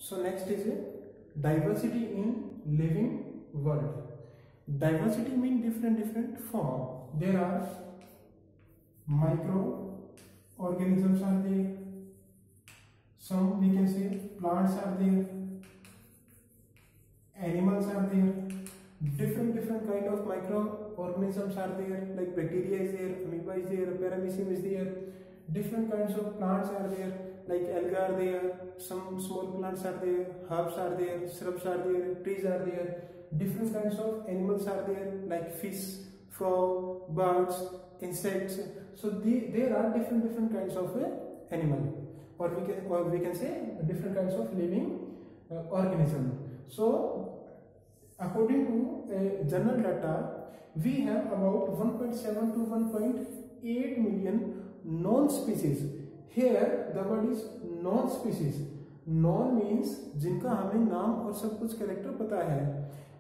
So next is diversity in living world. Diversity means different form. There are microorganisms are there. Some we can say plants are there. Animals are there. Different kind of microorganisms are there. Like bacteria is there, amoeba is there, paramecium is there. Different kinds of plants are there. Like algae are there. Some small plants are there. Herbs are there. Shrubs are there. Trees are there. Different kinds of animals are there, like fish, frog, birds, insects. So there are different kinds of animal, or we can say different kinds of living organism. So according to general data, we have about 1.7 to 1.8 million known species. Here the word is known species. Known means जिनका हमें नाम और सब कुछ character पता है.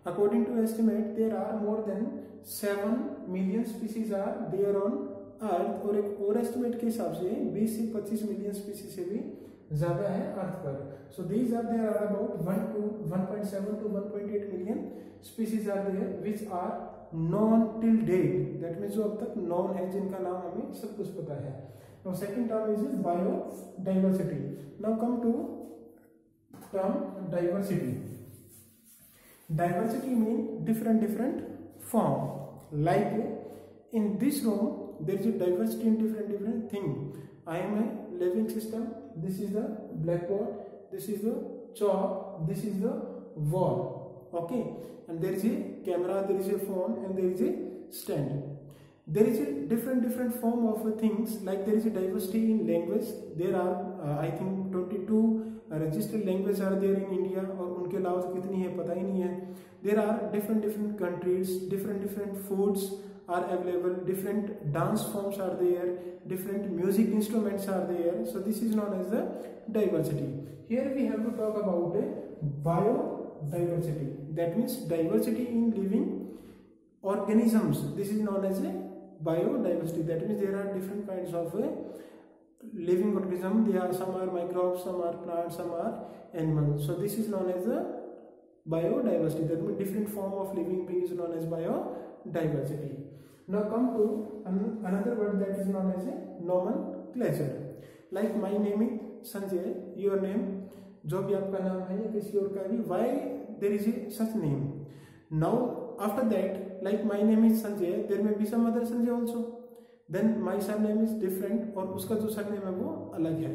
According to estimate, there are more than 7 million species are there on Earth. और एक और estimate के हिसाब से 20 से 25 million species से भी ज़्यादा है Earth पर. So these are there are about 1.7 to 1.8 million species are there which are known till date. That means जो अब तक known है, जिनका नाम हमें सब कुछ पता है. Now second term is biodiversity. Now come to term diversity. Diversity means different form. Like in this room there is a diversity in different thing. I am a living system. This is the blackboard. This is the chalk. This is the wall. Okay, and there is a camera. There is a phone, and there is a stand. There is a different form of things. Like there is a diversity in language. There are I think 22 registered languages are there in India, और उनके अलावा कितनी है पता ही नहीं है. There are different countries, different foods are available, different dance forms are there, different music instruments are there. So this is known as the diversity. Here we have to talk about biodiversity. That means diversity in living organisms. This is known as a biodiversity. That means there are different kinds of living organism. There are some are microbes, some are plants, some are animals. So this is known as a biodiversity. That means different form of living being is known as biodiversity. Now come to another word that is known as a nomenclature. Like my name is Sanjay, your name, जो भी आपका नाम है या किसी और का भी, why there is a such name. Now after that, like my name is Sanjay, there may be some other Sanjay also. Then my surname is different, और उसका जो surname है वो अलग है.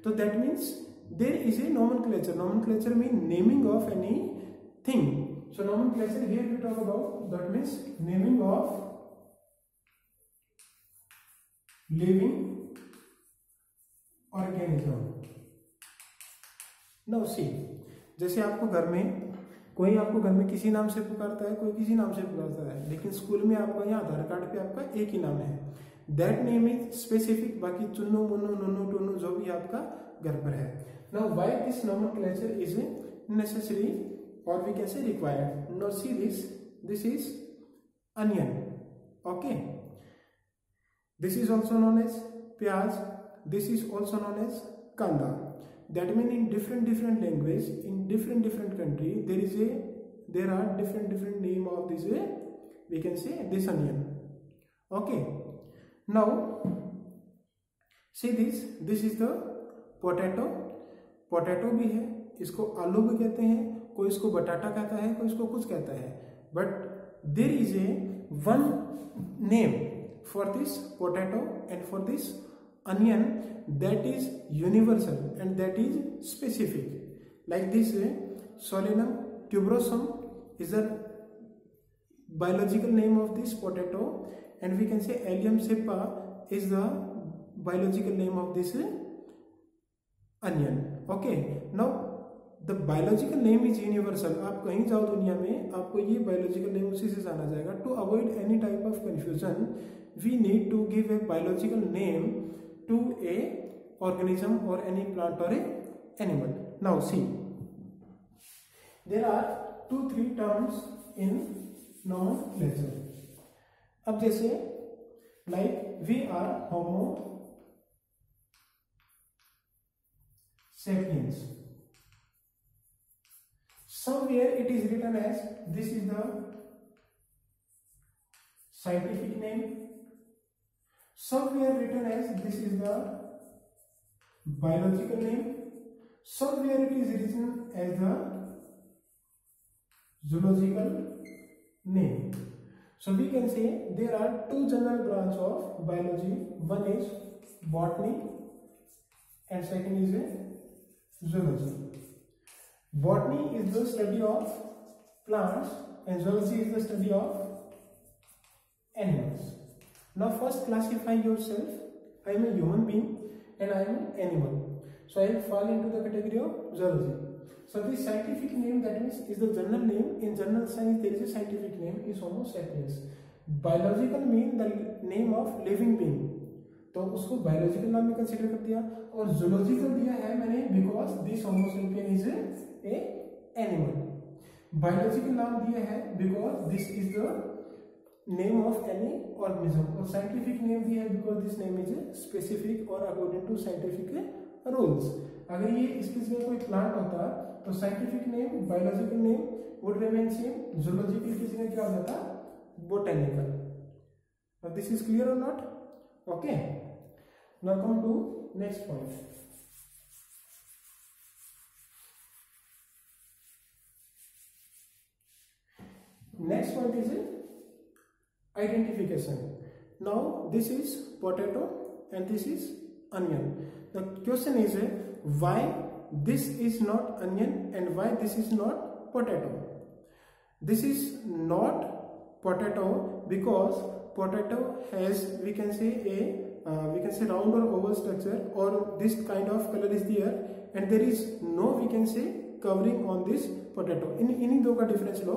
तो that means there is a nomenclature. Nomenclature means naming of any thing. So nomenclature here we talk about, that means naming of living organism. Now see, जैसे आपको घर में कोई आपको घर में किसी नाम से पुकारता है, कोई किसी नाम से पुकारता है, लेकिन स्कूल में आपका यहाँ आधार कार्ड पे आपका एक ही नाम है. That name is specific. बाकी चुन्नू मुन्नू नुन्नू टुन्नू जो भी आपका घर पर है. Now why this nomenclature is necessary और we can say required. Now see this is onion. Okay, this is also known as pyaaz. This is also known as kanda. That means in different language, in different country, there are different name of this, we can say this onion. Okay, now see this is the potato. Potato भी है, इसको आलू भी कहते हैं, कोई इसको बटाटा कहता है, कोई इसको कुछ कहता है. But there is a one name for this potato and for this onion that is universal and that is specific. Like this Solanum tuberosum is the biological name of this potato, and we can say Allium cepa is the biological name of this onion. Okay, now the biological name is universal. आप कहीं जाओ दुनिया में आपको ये biological name उसी से जाना जाएगा. To avoid any type of confusion, we need to give a biological name to a organism or any plant or a animal. Now see, there are 2-3 terms in nomenclature. अब जैसे like we are homo sapiens. Somewhere it is written as this is the scientific name, somewhere written as this is the biological name, somewhere it is written as the zoological name. So we can say there are two general branches of biology. One is botany and second is zoology. Botany is the study of plants and zoology is the study of animals. Now first classify yourself. I am a human being and I am an animal. So I will fall into the category of zoology. So the scientific name, that means is the general name. In general science there is a scientific name is Homo sapiens. Biological mean the name of living being, तो उसको biological नाम में consider कर दिया. और zoological दिया है मैंने because this homo sapien is a animal. Biological नाम दिया है because this is the name of any organism. और साइंटिफिक नेम दिया है because this name is specific और अकॉर्डिंग टू साइंटिफिक रूल्स. अगर ये इसकी जगह कोई प्लांट होता तो scientific name biological name would remain same, zoological की जगह क्या हो जाता बोटेनिकल. दिस इज क्लियर और not? Okay, now come to next point. Next point is identification. Now this is potato and this is onion. The question is why this is not onion and why this is not potato. This is not potato because potato has we can say round or oval structure or this kind of color is there and there is no we can say covering on this potato. In दो का difference low,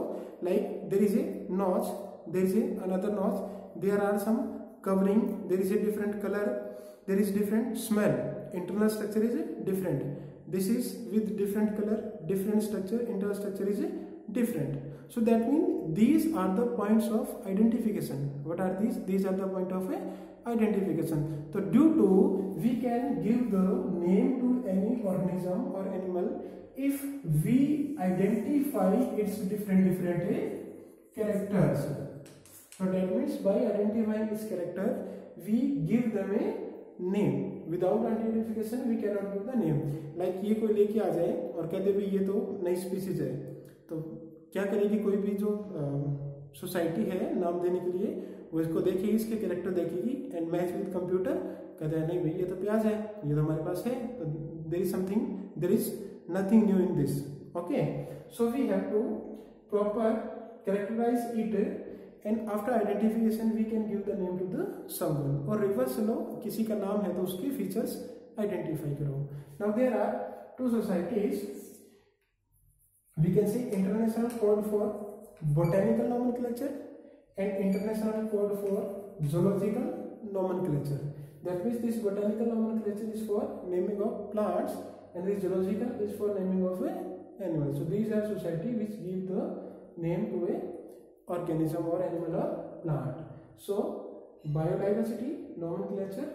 like there is a notch, there is another notch, there are some covering, there is a different color, there is different smell, internal structure is different. This is with different color, different structure, internal structure is different. So that means these are the points of identification. What are these? These are the point of identification. So due to we can give the name to any organism or animal if we identify its different characters. So that means by identifying its character we give them a name. Without identification we cannot give the name. Like ये कोई लेके आ जाए और कहते भी ये तो नई स्पीसीज है, तो क्या करेगी कोई भी जो सोसाइटी है नाम देने के लिए, वो इसको देखेगी, इसके कैरेक्टर देखेगी एंड मैच विद कंप्यूटर कहते हैं नहीं भाई ये तो प्याज है, ये तो हमारे पास है, तो there is something, there is nothing new in this. Okay, so we have to proper characterise it and after identification we can give the name to the someone. और रिवर्स लो, किसी का नाम है तो उसके फीचर्स आइडेंटिफाई करो. Now there are two societies. We can say international code for botanical nomenclature and international code for zoological nomenclature. That means this botanical nomenclature is for naming of plants and this zoological is for naming of animals. So these are society which give the name to a organism or animal or plant. So biodiversity, nomenclature,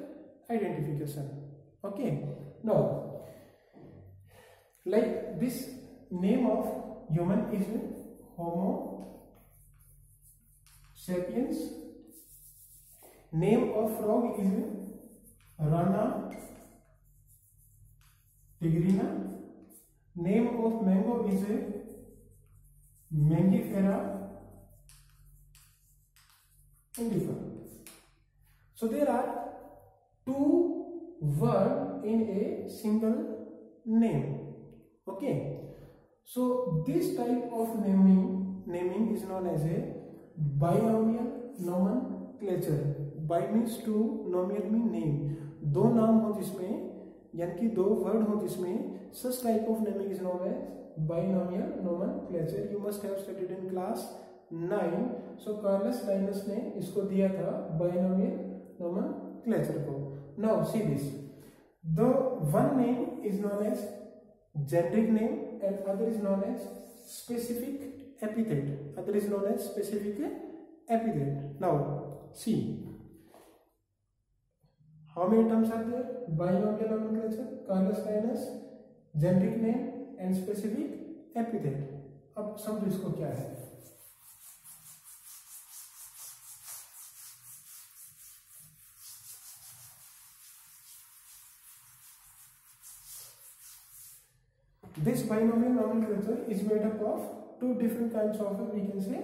identification. Okay. Now, like this name of human is Homo sapiens. Name of frog is Rana tigrina. Name of mango is Mangifera indica. So there are two words in a single name. Okay. So this type of naming is known as a binomial nomenclature. Bi means two, nomial mean name. दो नाम हो जिसमें यानी कि दो word हो जिसमें such type of naming is known as binomial nomenclature. You must have studied in class 9. So Carolus Linnaeus ने इसको दिया था binomial nomenclature को. Now see this. The one name is known as generic name and other is known as specific epithet. Other is known as specific epithet. Now see how many terms are there? Binomial nomenclature, Carlos Linus, generic name and specific epithet. अब समझो इसको क्या है। This binomial nomenclature is made up of two different kinds of, we can say,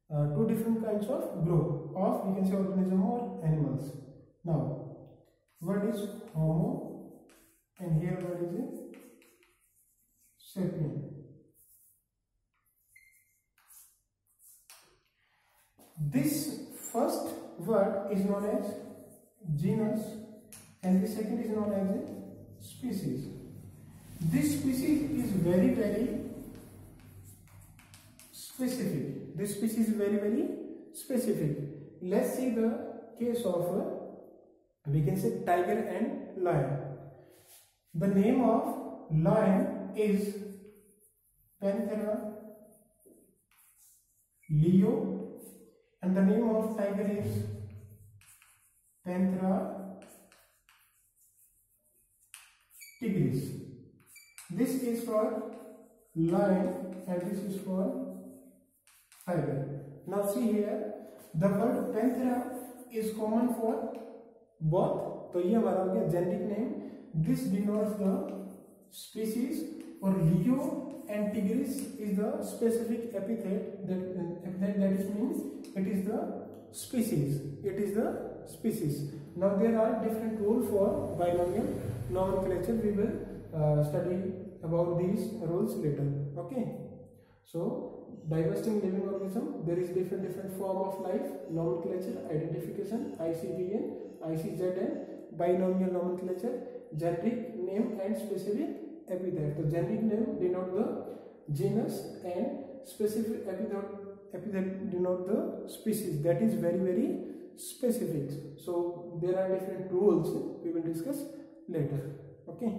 two different kinds of group of, we can say, organism or animals. Now, what is Homo, and here what is it? Sapien. This first word is known as genus, and the second is known as a species. This species is very specific. This species is very specific. Let's see the case of, we can say, tiger and lion. The name of lion is Panthera leo, and the name of tiger is Panthera tigris. This is for lion and this is for tiger. Now see here, the word Panthera is common for both. तो ये हमारा हो गया generic name. This denotes the species, or Leo and Tigris is the specific epithet that is means it is the species. It is the species. Now there are different rules for binomial nomenclature. We will study about these rules later. Okay. So diversity in living organism, there is different form of life, nomenclature, identification, ICVN, ICZN, binomial nomenclature, generic name and specific epithet. So generic name denote the genus and specific epithet denote the species. That is very specific. So there are different rules we will discuss later. Okay.